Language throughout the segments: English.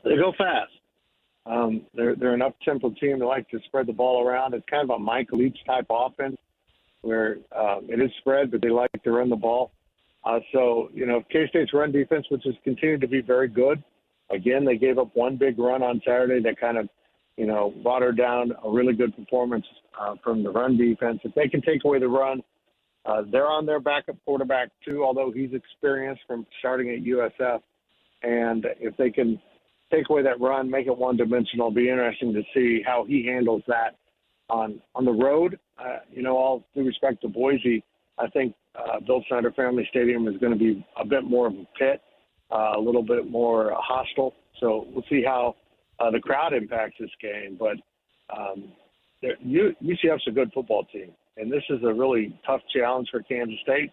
They go fast. They're an up-tempo team. They like to spread the ball around. It's kind of a Mike Leach type offense where it is spread, but they like to run the ball. So, if K-State's run defense, which has continued to be very good, again, they gave up one big run on Saturday that kind of, watered down a really good performance from the run defense. If they can take away the run, they're on their backup quarterback too, although he's experienced from starting at USF. And if they can take away that run, make it one-dimensional, it'll be interesting to see how he handles that on the road. All due respect to Boise, I think Bill Snyder Family Stadium is going to be a bit more of a pit, a little bit more hostile. So we'll see how the crowd impacts this game. But UCF's a good football team, and this is a really tough challenge for Kansas State.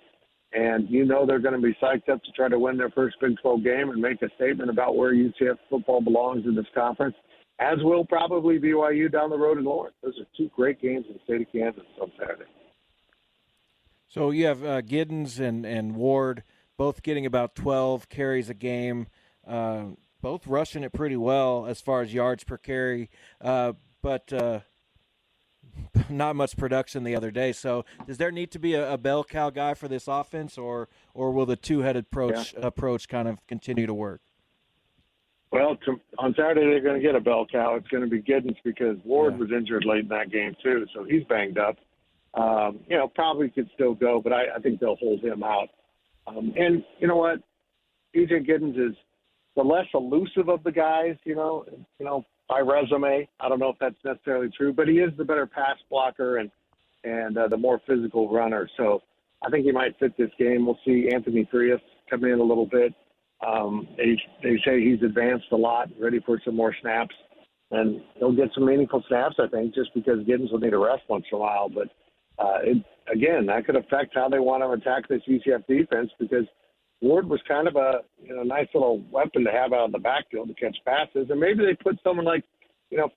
And they're going to be psyched up to try to win their first Big 12 game and make a statement about where UCF football belongs in this conference, as will probably BYU down the road in Lawrence. Those are two great games in the state of Kansas on Saturday. So you have Giddens and Ward both getting about 12 carries a game, both rushing it pretty well as far as yards per carry, but not much production the other day. So does there need to be a bell cow guy for this offense, or will the two-headed approach kind of continue to work? Well, on Saturday they're going to get a bell cow. It's going to be Giddens because Ward was injured late in that game too, so he's banged up. Probably could still go, but I think they'll hold him out. And you know what? EJ Giddens is the less elusive of the guys, by resume. I don't know if that's necessarily true, but he is the better pass blocker and the more physical runner. So I think he might fit this game. We'll see Anthony Frias come in a little bit. They say he's advanced a lot, ready for some more snaps. And he'll get some meaningful snaps, I think, just because Giddens will need a rest once in a while. But, again, that could affect how they want to attack this UCF defense because Ward was kind of a nice little weapon to have out of the backfield to catch passes. And maybe they put someone like,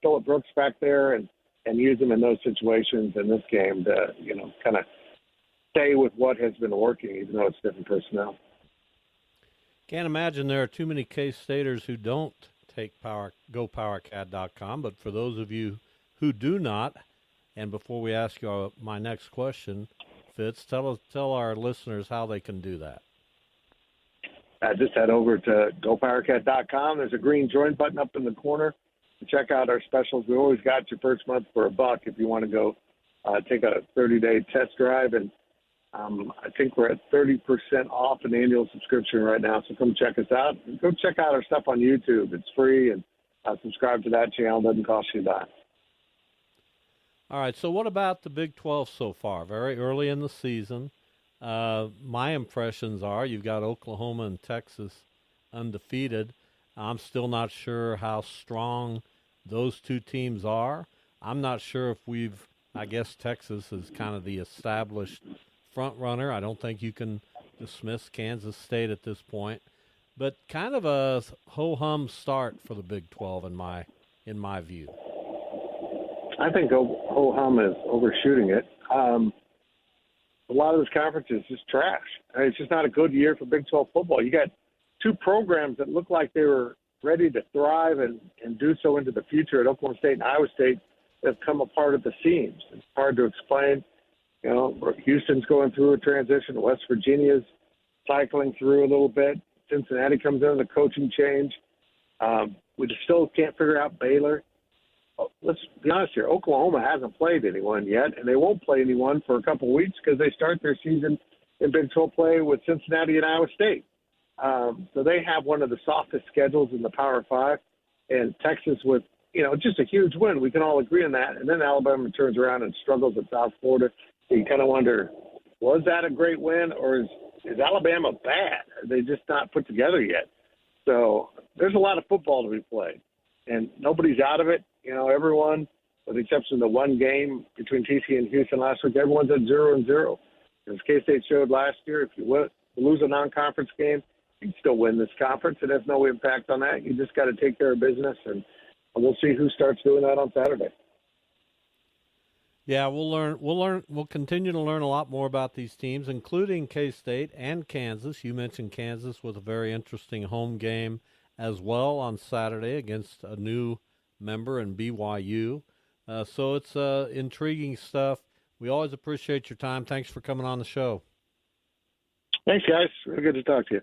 Phillip Brooks back there and use him in those situations in this game to, kind of stay with what has been working, even though it's different personnel. Can't imagine there are too many K-Staters who don't take GoPowerCat.com, but for those of you who do not, and before we ask you my next question, Fitz, tell our listeners how they can do that. Just head over to GoPowerCat.com. There's a green join button up in the corner to check out our specials. We always got your first month for $1 if you want to go take a 30-day test drive. And I think we're at 30% off an annual subscription right now, so come check us out. And go check out our stuff on YouTube. It's free, and subscribe to that channel. It doesn't cost you a dime. All right, so what about the Big 12 so far? Very early in the season. My impressions are you've got Oklahoma and Texas undefeated. I'm still not sure how strong those two teams are. I'm not sure if I guess Texas is kind of the established front runner. I don't think you can dismiss Kansas State at this point, but kind of a ho-hum start for the Big 12 in my view. I think ho-hum is overshooting it. A lot of this conference is just trash. It's just not a good year for Big 12 football. You got two programs that look like they were ready to thrive and do so into the future at Oklahoma State and Iowa State that have come apart at the seams. It's hard to explain. Houston's going through a transition. West Virginia's cycling through a little bit. Cincinnati comes in with a coaching change. We just still can't figure out Baylor. Let's be honest here. Oklahoma hasn't played anyone yet, and they won't play anyone for a couple of weeks because they start their season in Big 12 play with Cincinnati and Iowa State. So they have one of the softest schedules in the Power Five, and Texas with, just a huge win. We can all agree on that. And then Alabama turns around and struggles at South Florida. So you kind of wonder, was that a great win, or is Alabama bad? Are they just not put together yet? So there's a lot of football to be played, and nobody's out of it. Everyone, with the exception of the one game between TCU and Houston last week, everyone's at 0-0. As K-State showed last year, if you lose a non-conference game, you can still win this conference. It has no impact on that. You just got to take care of business, and we'll see who starts doing that on Saturday. Yeah, we'll continue to learn a lot more about these teams, including K-State and Kansas. You mentioned Kansas with a very interesting home game as well on Saturday against a new member in BYU. So it's intriguing stuff. We always appreciate your time. Thanks for coming on the show. Thanks, guys. Really good to talk to you.